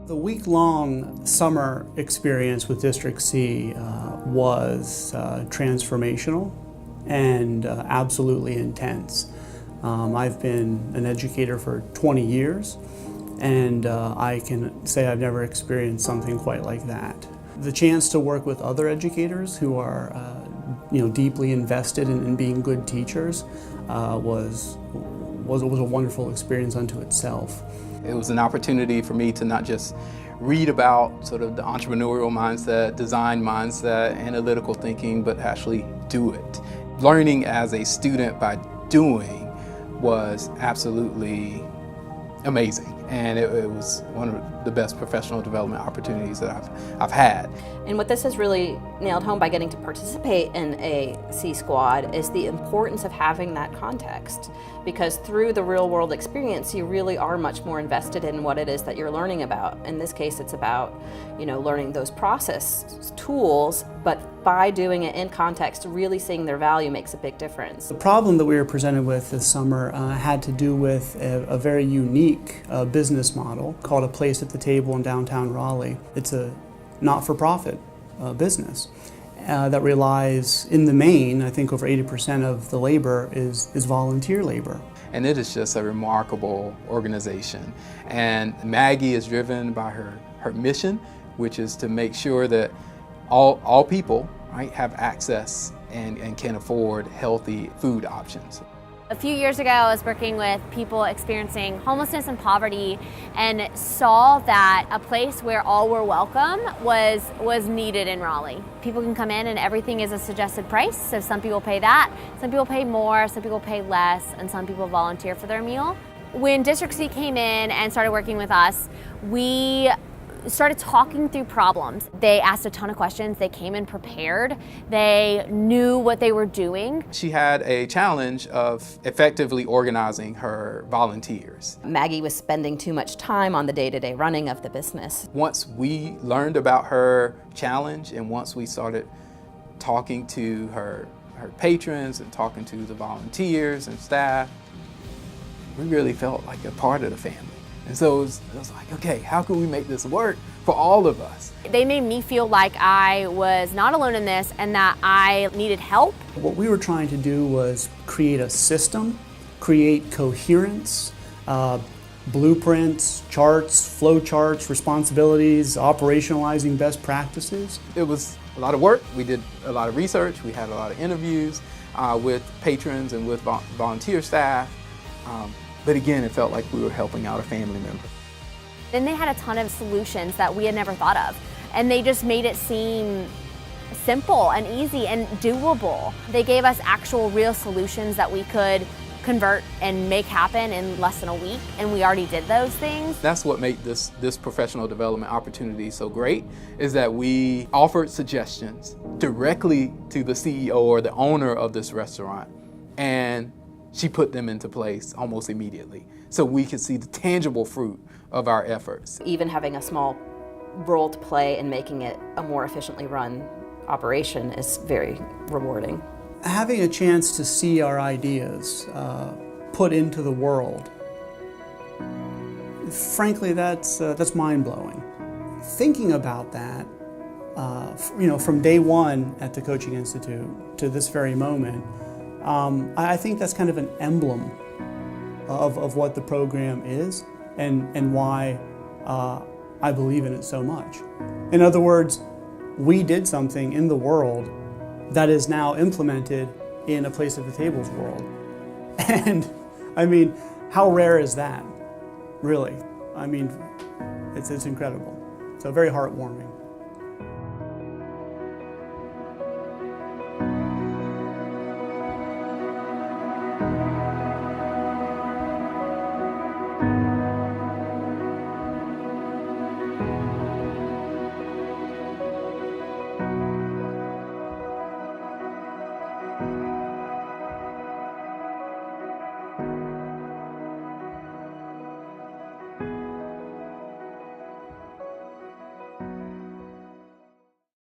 The week-long summer experience with District C was transformational and absolutely intense. I've been an educator for 20 years, and I can say I've never experienced something quite like that. The chance to work with other educators who are deeply invested in being good teachers was a wonderful experience unto itself. It was an opportunity for me to not just read about sort of the entrepreneurial mindset, design mindset, analytical thinking, but actually do it. Learning as a student by doing was absolutely amazing, and it was one of the best professional development opportunities that I've had. And what this has really nailed home by getting to participate in a C Squad is the importance of having that context, because through the real world experience you really are much more invested in what it is that you're learning about. In this case it's about learning those process tools, but by doing it in context, really seeing their value makes a big difference. The problem that we were presented with this summer had to do with a very unique business model called A Place at the Table in downtown Raleigh. It's a not-for-profit business that relies, in the main, I think over 80% of the labor is volunteer labor. And it is just a remarkable organization. And Maggie is driven by her mission, which is to make sure that all people have access and can afford healthy food options. A few years ago, I was working with people experiencing homelessness and poverty and saw that a place where all were welcome was needed in Raleigh. People can come in and everything is a suggested price, so some people pay that, some people pay more, some people pay less, and some people volunteer for their meal. When District C came in and started working with us, we started talking through problems. They asked a ton of questions. They came in prepared. They knew what they were doing. She had a challenge of effectively organizing her volunteers. Maggie was spending too much time on the day-to-day running of the business. Once we learned about her challenge and once we started talking to her patrons and talking to the volunteers and staff, we really felt like a part of the family. And so it was like, okay, how can we make this work for all of us? They made me feel like I was not alone in this and that I needed help. What we were trying to do was create a system, create coherence, blueprints, charts, flow charts, responsibilities, operationalizing best practices. It was a lot of work. We did a lot of research. We had a lot of interviews with patrons and with volunteer staff. But again, it felt like we were helping out a family member. Then they had a ton of solutions that we had never thought of, and they just made it seem simple and easy and doable. They gave us actual real solutions that we could convert and make happen in less than a week, and we already did those things. That's what made this professional development opportunity so great, is that we offered suggestions directly to the CEO or the owner of this restaurant, and she put them into place almost immediately, so we could see the tangible fruit of our efforts. Even having a small role to play in making it a more efficiently run operation is very rewarding. Having a chance to see our ideas put into the world, frankly, that's mind-blowing. Thinking about that, from day one at the Coaching Institute to this very moment, I think that's kind of an emblem of what the program is and why I believe in it so much. In other words, we did something in the world that is now implemented in A Place at the Table's world. And I mean, how rare is that, really? I mean, it's incredible. So very heartwarming.